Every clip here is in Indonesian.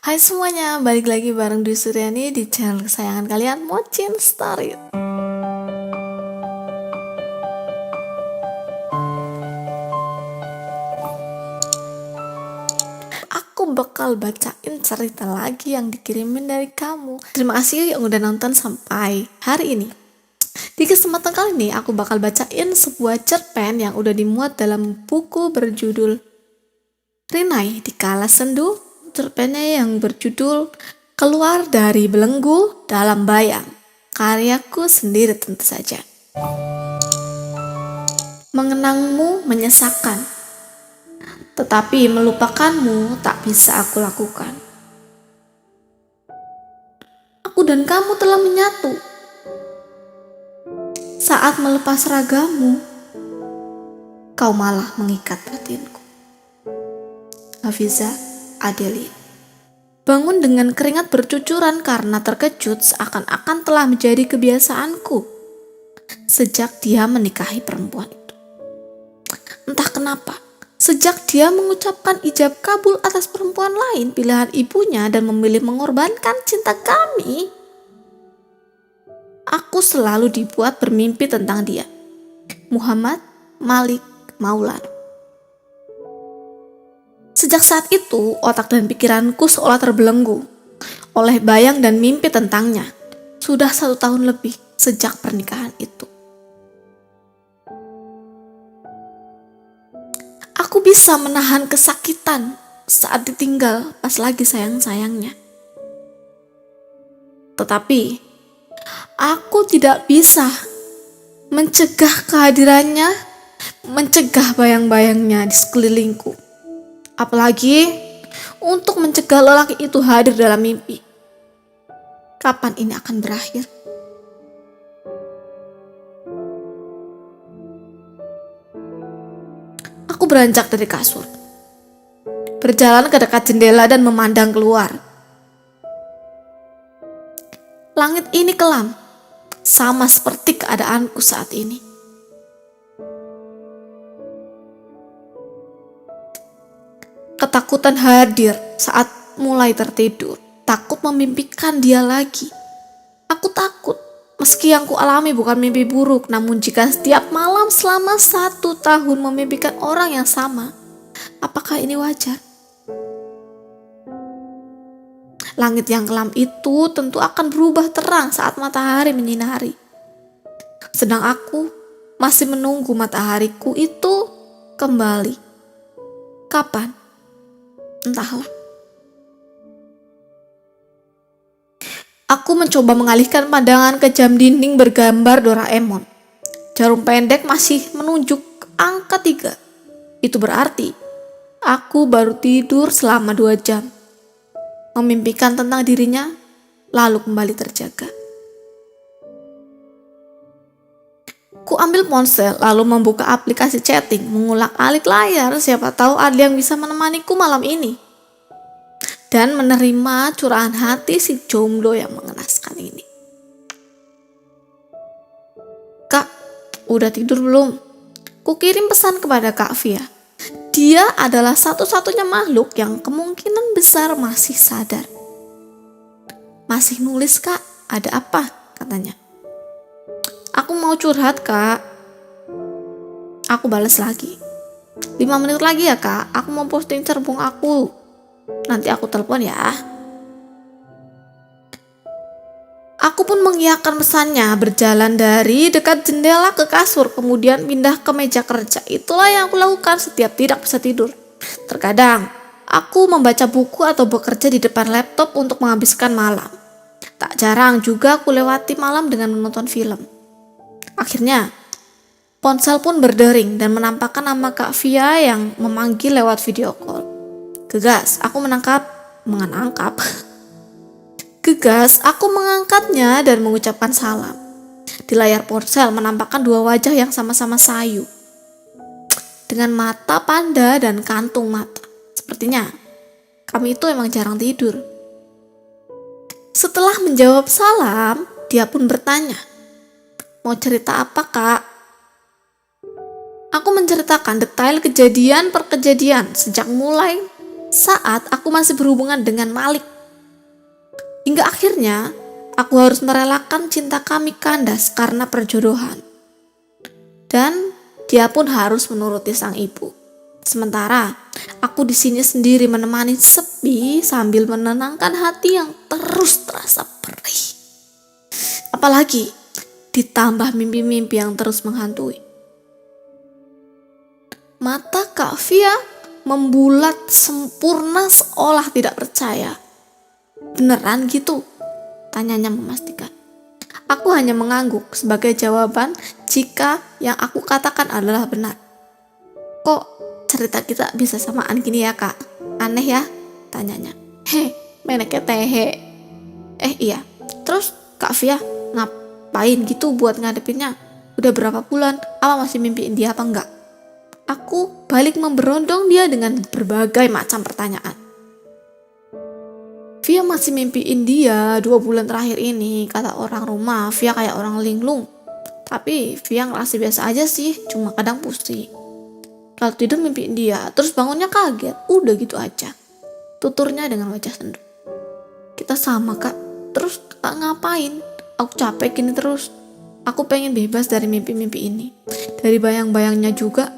Hai semuanya, balik lagi bareng Dwi Suryani di channel kesayangan kalian, Mocin Story. Aku bakal bacain cerita lagi yang dikirimin dari kamu. Terima kasih yang udah nonton sampai hari ini. Di kesempatan kali ini aku bakal bacain sebuah cerpen yang udah dimuat dalam buku berjudul Rinai di Kala Sendu. Cerpennya yang berjudul Keluar dari Belenggu dalam Bayang, karyaku sendiri tentu saja. Mengenangmu menyesakan, tetapi melupakanmu tak bisa aku lakukan. Aku dan kamu telah menyatu. Saat melepas ragamu, kau malah mengikat batinku. Hafiza Adelie. Bangun dengan keringat bercucuran karena terkejut seakan-akan telah menjadi kebiasaanku sejak dia menikahi perempuan itu. Entah kenapa, sejak dia mengucapkan ijab kabul atas perempuan lain pilihan ibunya dan memilih mengorbankan cinta kami, aku selalu dibuat bermimpi tentang dia. Muhammad Malik Maulan. Sejak saat itu, otak dan pikiranku seolah terbelenggu oleh bayang dan mimpi tentangnya. Sudah 1 tahun lebih sejak pernikahan itu. Aku bisa menahan kesakitan saat ditinggal pas lagi sayang-sayangnya. Tetapi, aku tidak bisa mencegah kehadirannya, mencegah bayang-bayangnya di sekelilingku. Apalagi untuk mencegah lelaki itu hadir dalam mimpi. Kapan ini akan berakhir? Aku beranjak dari kasur, berjalan ke dekat jendela dan memandang keluar. Langit ini kelam, sama seperti keadaanku saat ini. Ketakutan hadir saat mulai tertidur, takut memimpikan dia lagi. Aku takut, meski yang kualami bukan mimpi buruk, namun jika setiap malam selama 1 tahun memimpikan orang yang sama, apakah ini wajar? Langit yang kelam itu tentu akan berubah terang saat matahari menyinari. Sedang aku masih menunggu matahariku itu kembali. Kapan? Entahlah. Aku mencoba mengalihkan pandangan ke jam dinding bergambar Doraemon. Jarum pendek masih menunjuk angka 3. Itu berarti aku baru tidur selama 2 jam. Memimpikan tentang dirinya, lalu kembali terjaga. Ku ambil ponsel lalu membuka aplikasi chatting, mengulak-alik layar, siapa tahu ada yang bisa menemaniku malam ini. Dan menerima curahan hati si jomblo yang mengenaskan ini. Kak, udah tidur belum? Ku kirim pesan kepada Kak Via. Dia adalah satu-satunya makhluk yang kemungkinan besar masih sadar. Masih nulis kak, ada apa? Katanya. Aku mau curhat kak. Aku balas lagi. 5 menit lagi ya kak, aku mau posting cerbung aku. Nanti aku telepon ya. Aku pun mengiyakan pesannya, berjalan dari dekat jendela ke kasur, kemudian pindah ke meja kerja. Itulah yang aku lakukan setiap tidak bisa tidur. Terkadang, aku membaca buku atau bekerja di depan laptop untuk menghabiskan malam. Tak jarang juga aku lewati malam dengan menonton film. Akhirnya, ponsel pun berdering dan menampakkan nama Kak Via yang memanggil lewat video call. Gegas, aku Gegas, aku mengangkatnya dan mengucapkan salam. Di layar ponsel menampakkan 2 wajah yang sama-sama sayu, dengan mata panda dan kantung mata. Sepertinya, kami itu emang jarang tidur. Setelah menjawab salam, dia pun bertanya, mau cerita apa kak? Aku menceritakan detail kejadian per kejadian sejak mulai saat aku masih berhubungan dengan Malik Hingga akhirnya aku harus merelakan cinta kami kandas karena perjodohan. Dan dia pun harus menuruti sang ibu. Sementara aku di sini sendiri menemani sepi sambil menenangkan hati yang terus terasa perih. Apalagi ditambah mimpi-mimpi yang terus menghantui. Mata Kak Via membulat sempurna seolah tidak percaya. Beneran gitu? Tanyanya memastikan. Aku hanya mengangguk sebagai jawaban jika yang aku katakan adalah benar. Kok cerita kita bisa samaan gini ya kak? Aneh ya? Tanyanya. Meneknya tehe. Iya. Terus Kak Via ngapain gitu buat ngadepinnya? Udah berapa bulan? Apa masih mimpiin dia apa enggak? Aku balik memberondong dia dengan berbagai macam pertanyaan. Via masih mimpiin dia 2 bulan terakhir ini, kata orang rumah. Via kayak orang linglung. Tapi Via ngerasa biasa aja sih, cuma kadang pusing. Kalau tidur mimpiin dia, terus bangunnya kaget, udah gitu aja. Tuturnya dengan wajah sendu. Kita sama kak, terus kak ngapain? Aku capek gini terus. Aku pengen bebas dari mimpi-mimpi ini. Dari bayang-bayangnya juga.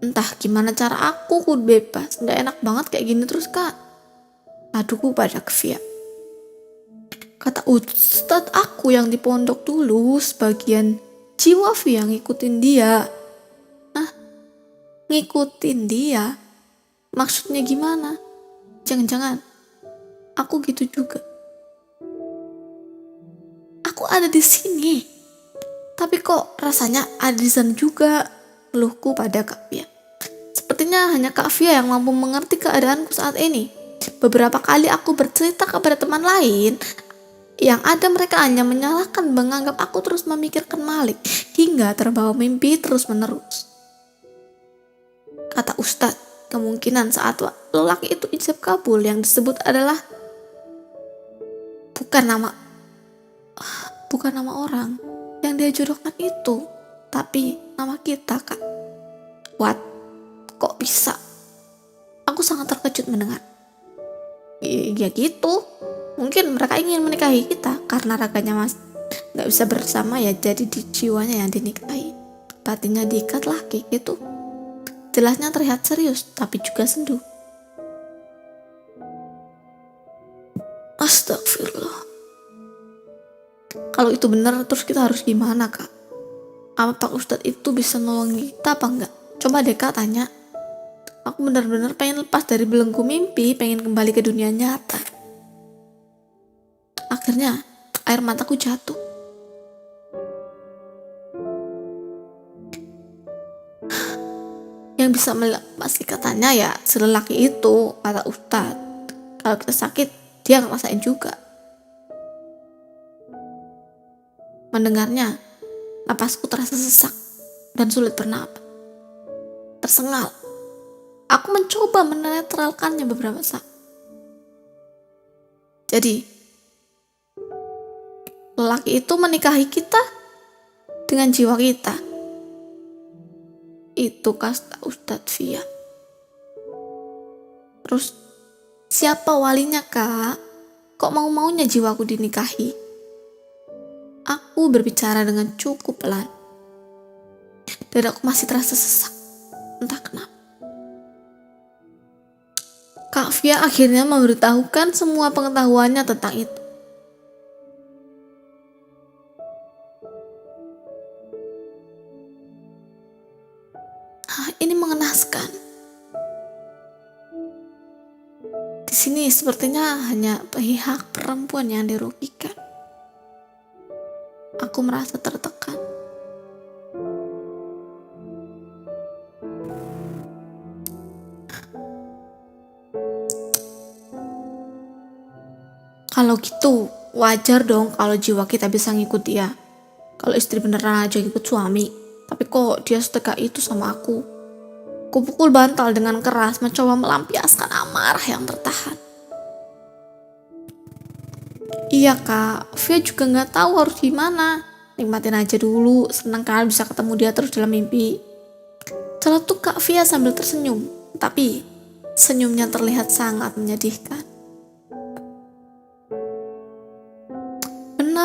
Entah gimana cara aku bebas, gak enak banget kayak gini terus kak. Aduhku pada Via. Kata ustadz aku yang di pondok dulu, sebagian jiwa Via ngikutin dia. Ngikutin dia? Maksudnya gimana? Jangan-jangan aku gitu juga. Aku ada di sini, tapi kok rasanya ada di sana juga, keluhku pada Kak Via. Sepertinya hanya Kak Via yang mampu mengerti keadaanku saat ini. Beberapa kali aku bercerita kepada teman lain, yang ada mereka hanya menyalahkan, menganggap aku terus memikirkan Malik, hingga terbawa mimpi terus menerus. Kata Ustadz, kemungkinan saat lelaki itu ijab kabul yang disebut adalah bukan nama orang yang dia jodohkan itu, tapi nama kita kak. What? Kok bisa? Aku sangat terkejut mendengar. Ya gitu, mungkin mereka ingin menikahi kita karena raganya mas gak bisa bersama ya, jadi di jiwanya yang dinikahi, batinnya diikat lah kayak gitu. Jelasnya terlihat serius tapi juga sendu. Astagfirullah. Kalau itu benar, terus kita harus gimana kak? Apa Pak Ustadz itu bisa nolong kita apa enggak? Coba deh kak tanya. Aku benar-benar pengen lepas dari belenggu mimpi, pengen kembali ke dunia nyata. Akhirnya air mataku jatuh. Yang bisa melepas ikatannya ya si lelaki itu, kata Ustadz. Kalau kita sakit, dia ngerasain juga. Mendengarnya, napasku terasa sesak dan sulit bernapas. Tersengal. Aku mencoba menetralkannya beberapa saat. Jadi, lelaki itu menikahi kita dengan jiwa kita. Itu kata Ustadz Via. Terus, siapa walinya kak? Kok mau-maunya jiwaku dinikahi? Aku berbicara dengan cukup pelan. Dadaku masih terasa sesak. Entah kenapa. Kak Via akhirnya memberitahukan semua pengetahuannya tentang itu. Ini mengenaskan. Di sini sepertinya hanya pihak perempuan yang dirugikan. Aku merasa tertekan. Kalau gitu, wajar dong kalau jiwa kita bisa ngikut dia. Kalau istri beneran aja ngikut suami, tapi kok dia setegak itu sama aku. Kupukul bantal dengan keras, mencoba melampiaskan amarah yang tertahan. Iya kak, Via juga gak tahu harus gimana. Nikmatin aja dulu, senang kan bisa ketemu dia terus dalam mimpi. Celetuk Kak Via sambil tersenyum, tapi senyumnya terlihat sangat menyedihkan.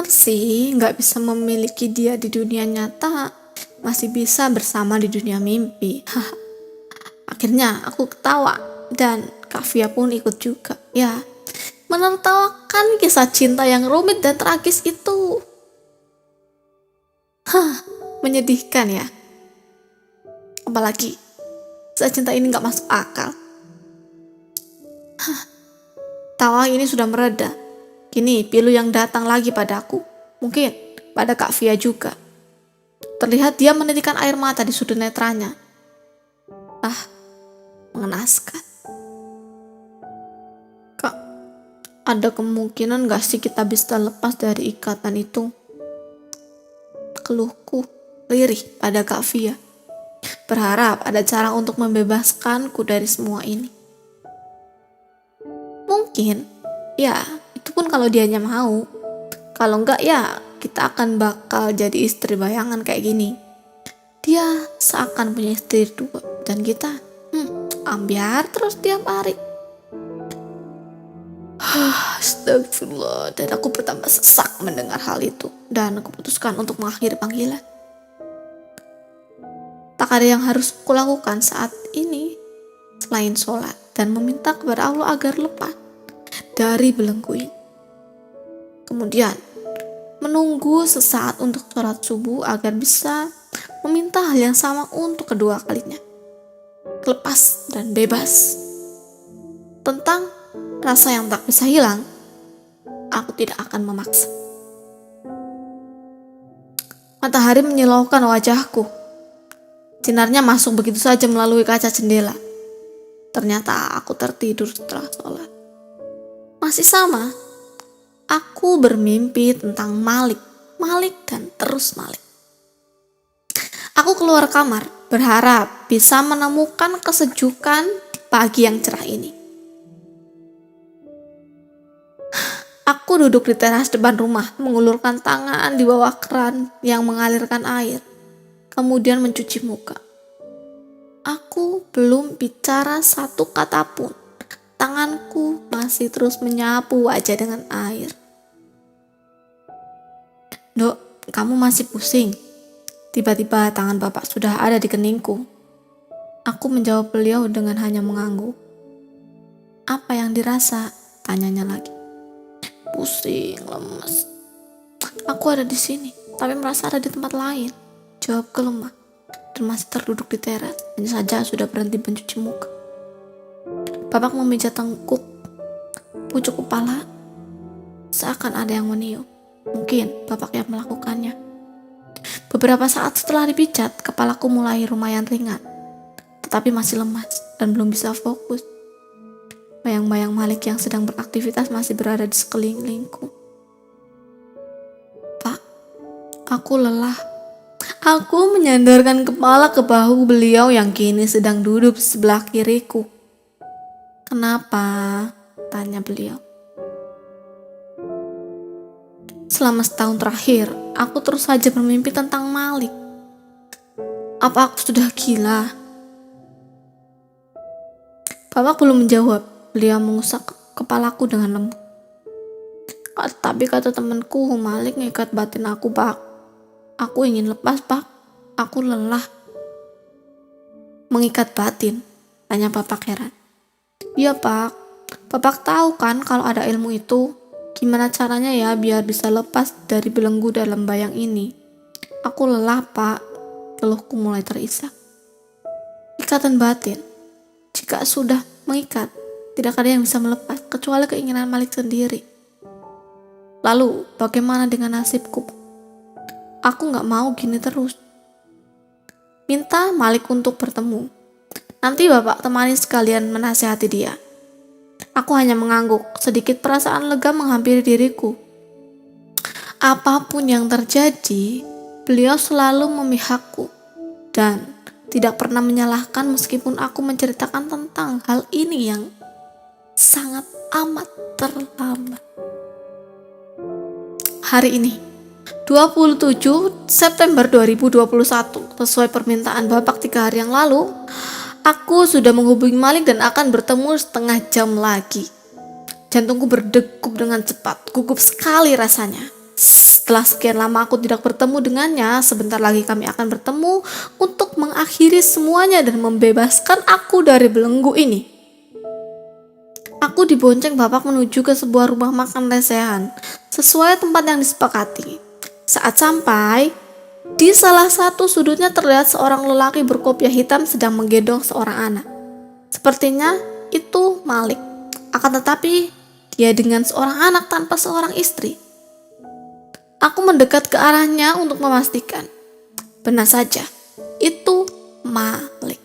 Benar sih, nggak bisa memiliki dia di dunia nyata, masih bisa bersama di dunia mimpi. Akhirnya aku ketawa dan Kak Via pun ikut juga. Ya, menertawakan kisah cinta yang rumit dan tragis itu. Menyedihkan ya. Apalagi kisah cinta ini nggak masuk akal. Tawa ini sudah mereda. Kini pilu yang datang lagi padaku. Mungkin pada Kak Via juga. Terlihat dia menitikkan air mata di sudut netranya. Mengenaskan. Kak, ada kemungkinan gak sih kita bisa lepas dari ikatan itu? Keluhku lirih pada Kak Via. Berharap ada cara untuk membebaskanku dari semua ini. Mungkin, ya itu pun kalau dianya mau. Kalau enggak ya kita akan bakal jadi istri bayangan kayak gini. Dia seakan punya istri dua dan kita ambiar terus tiap hari. Astagfirullah, dan aku bertambah sesak mendengar hal itu dan aku putuskan untuk mengakhiri panggilan. Tak ada yang harus kulakukan saat ini selain sholat dan meminta kepada Allah agar lepas dari belenggu ini. Kemudian menunggu sesaat untuk sholat subuh agar bisa meminta hal yang sama untuk kedua kalinya. Lepas dan bebas. Tentang rasa yang tak bisa hilang, aku tidak akan memaksa. Matahari menyilaukan wajahku. Sinarnya masuk begitu saja melalui kaca jendela. Ternyata aku tertidur setelah sholat. Masih sama. Aku bermimpi tentang Malik dan terus Malik. Aku keluar kamar, berharap bisa menemukan kesejukan di pagi yang cerah ini. Aku duduk di teras depan rumah, mengulurkan tangan di bawah keran yang mengalirkan air, kemudian mencuci muka. Aku belum bicara satu kata pun. Tanganku masih terus menyapu wajah dengan air. Dok, kamu masih pusing? Tiba-tiba tangan bapak sudah ada di keningku. Aku menjawab beliau dengan hanya mengangguk. Apa yang dirasa? Tanyanya lagi. Pusing, lemes. Aku ada di sini, tapi merasa ada di tempat lain. Jawabku lemah dan masih terduduk di teras. Hanya saja sudah berhenti mencuci muka. Bapak memijat tengkuk pucuk kepala, seakan ada yang meniup. Mungkin bapak yang melakukannya. Beberapa saat setelah dipijat, kepalaku mulai lumayan ringan, tetapi masih lemas dan belum bisa fokus. Bayang-bayang Malik yang sedang beraktivitas masih berada di sekelilingku. Pak, aku lelah. Aku menyandarkan kepala ke bahu beliau yang kini sedang duduk di sebelah kiriku. Kenapa? Tanya beliau. Selama setahun terakhir, aku terus saja bermimpi tentang Malik. Apa aku sudah gila? Bapak belum menjawab. Beliau mengusap kepalaku dengan lembut. Tapi kata temanku, Malik ngikat batin aku, Pak. Aku ingin lepas, Pak. Aku lelah. Mengikat batin? Tanya Bapak heran. Iya, Pak. Bapak tahu kan kalau ada ilmu itu. Gimana caranya ya biar bisa lepas dari belenggu dalam bayang ini? Aku lelah, Pak. Keluhku mulai terisak. Ikatan batin. Jika sudah mengikat, tidak ada yang bisa melepas kecuali keinginan Malik sendiri. Lalu, bagaimana dengan nasibku? Aku gak mau gini terus. Minta Malik untuk bertemu. Nanti Bapak temani sekalian menasihati dia. Aku hanya mengangguk, sedikit perasaan lega menghampiri diriku. Apapun yang terjadi, beliau selalu memihakku dan tidak pernah menyalahkan meskipun aku menceritakan tentang hal ini yang sangat amat terlambat. Hari ini, 27 September 2021, sesuai permintaan Bapak 3 hari yang lalu, aku sudah menghubungi Malik dan akan bertemu setengah jam lagi. Jantungku berdegup dengan cepat, gugup sekali rasanya. Setelah sekian lama aku tidak bertemu dengannya, sebentar lagi kami akan bertemu untuk mengakhiri semuanya dan membebaskan aku dari belenggu ini. Aku dibonceng bapak menuju ke sebuah rumah makan lesehan, sesuai tempat yang disepakati. Saat sampai, di salah satu sudutnya terlihat seorang lelaki berkopiah hitam sedang menggendong seorang anak. Sepertinya itu Malik, akan tetapi dia dengan seorang anak tanpa seorang istri. Aku mendekat ke arahnya untuk memastikan. Benar saja, itu Malik.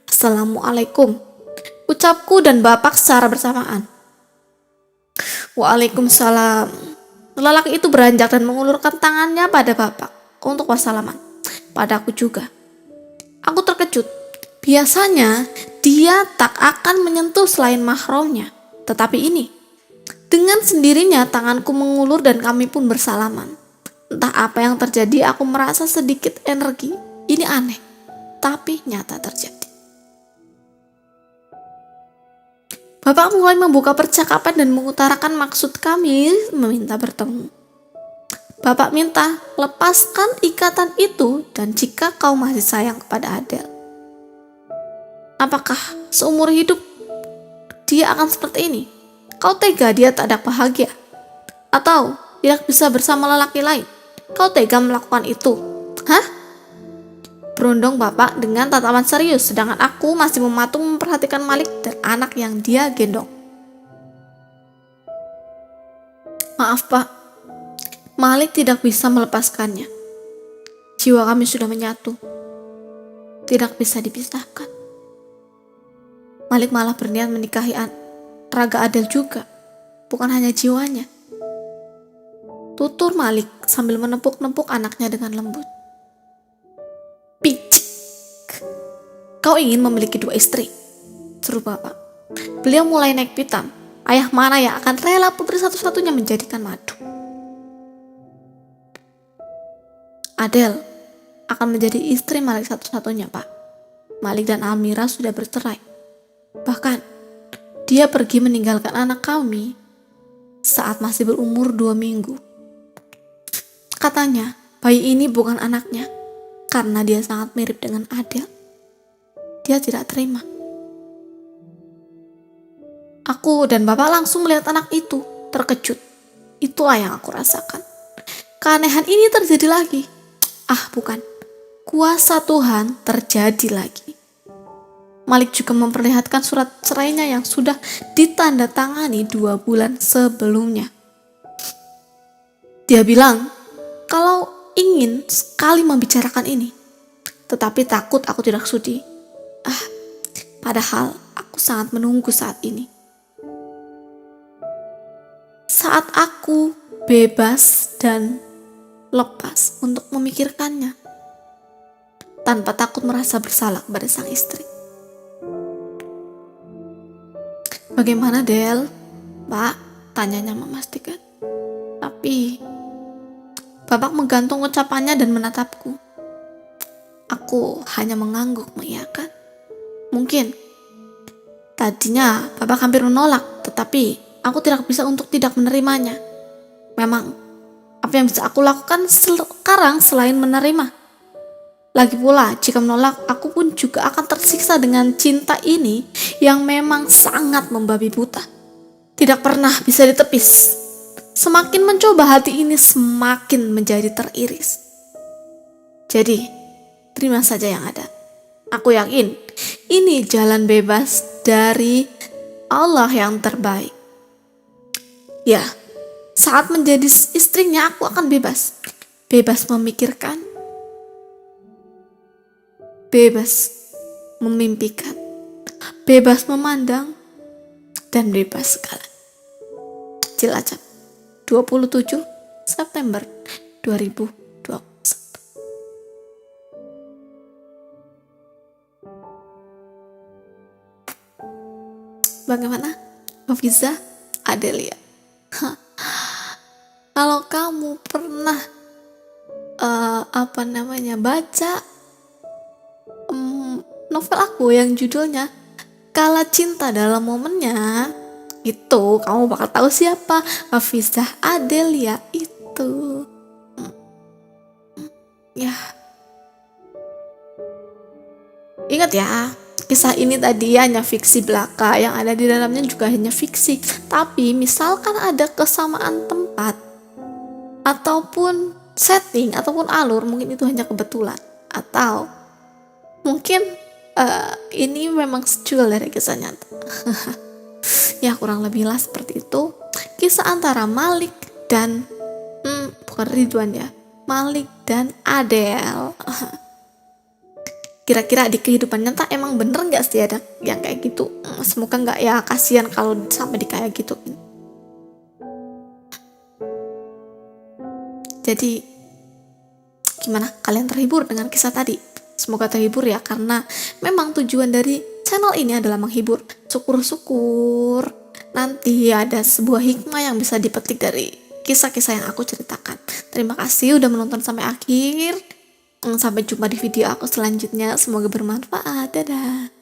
Assalamualaikum, ucapku dan bapak secara bersamaan. Waalaikumsalam. Lelaki itu beranjak dan mengulurkan tangannya pada bapak untuk wassalaman. Padaku juga. Aku terkejut. Biasanya dia tak akan menyentuh selain mahramnya. Tetapi ini, dengan sendirinya tanganku mengulur dan kami pun bersalaman. Entah apa yang terjadi, aku merasa sedikit energi. Ini aneh, tapi nyata terjadi. Bapak mulai membuka percakapan dan mengutarakan maksud kami meminta bertemu. Bapak minta, lepaskan ikatan itu dan jika kau masih sayang kepada Adel. Apakah seumur hidup dia akan seperti ini? Kau tega dia tak ada bahagia? Atau tidak bisa bersama lelaki lain? Kau tega melakukan itu? Hah? Berondong bapak dengan tatapan serius, sedangkan aku masih mematung memperhatikan Malik dan anak yang dia gendong. Maaf pak, Malik tidak bisa melepaskannya. Jiwa kami sudah menyatu, tidak bisa dipisahkan. Malik malah berniat menikahi Raga Adel juga, bukan hanya jiwanya. Tutur Malik sambil menepuk-nepuk anaknya dengan lembut. Picik, kau ingin memiliki 2 istri? Seru bapak. Beliau mulai naik pitam. Ayah mana yang akan rela putri satu-satunya menjadikan madu? Adel akan menjadi istri Malik satu-satunya, Pak. Malik dan Almira sudah bercerai. Bahkan, dia pergi meninggalkan anak kami saat masih berumur 2 minggu. Katanya, bayi ini bukan anaknya karena dia sangat mirip dengan Adel. Dia tidak terima. Aku dan bapak langsung melihat anak itu, terkejut. Itulah yang aku rasakan. Keanehan ini terjadi lagi. Ah, bukan. Kuasa Tuhan terjadi lagi. Malik juga memperlihatkan surat cerainya yang sudah ditandatangani 2 bulan sebelumnya. Dia bilang kalau ingin sekali membicarakan ini, tetapi takut aku tidak sudi. Padahal aku sangat menunggu saat ini. Saat aku bebas dan lepas untuk memikirkannya, tanpa takut merasa bersalah kepada sang istri. Bagaimana Del? Pak, tanyanya memastikan. Tapi bapak menggantung ucapannya dan menatapku. Aku hanya mengangguk mengiyakan. Mungkin tadinya bapak hampir menolak, tetapi aku tidak bisa untuk tidak menerimanya. Memang, apa yang bisa aku lakukan sekarang selain menerima? Lagi pula, jika menolak, aku pun juga akan tersiksa dengan cinta ini yang memang sangat membabi buta. Tidak pernah bisa ditepis. Semakin mencoba, hati ini semakin menjadi teriris. Jadi, terima saja yang ada. Aku yakin ini jalan bebas dari Allah yang terbaik. Ya, saat menjadi istrinya aku akan bebas. Bebas memikirkan, bebas memimpikan, bebas memandang, dan bebas segala. Cilacap, 27 September 2021. Bagaimana, Hafiza Adelia? Kalau kamu pernah baca novel aku yang judulnya Kala Cinta Dalam Momennya, itu kamu bakal tahu siapa Hafizah Adelia itu. gitu. Ya, ingat ya, kisah ini tadi hanya fiksi belaka, yang ada di dalamnya juga hanya fiksi. Tapi misalkan ada kesamaan tempat ataupun setting ataupun alur, mungkin itu hanya kebetulan, atau mungkin ini memang secuil dari kisah nyata. Ya kurang lebihlah seperti itu kisah antara Malik dan bukan Ridwan ya, Malik dan Adele. Kira-kira di kehidupan nyata emang bener nggak sih ada yang kayak gitu? Semoga nggak ya, kasihan kalau sampai di kayak gitu. Jadi gimana, kalian terhibur dengan kisah tadi? Semoga terhibur ya, karena memang tujuan dari channel ini adalah menghibur. Syukur-syukur nanti ada sebuah hikmah yang bisa dipetik dari kisah-kisah yang aku ceritakan. Terima kasih udah menonton sampai akhir. Sampai jumpa di video aku selanjutnya. Semoga bermanfaat. Dadah.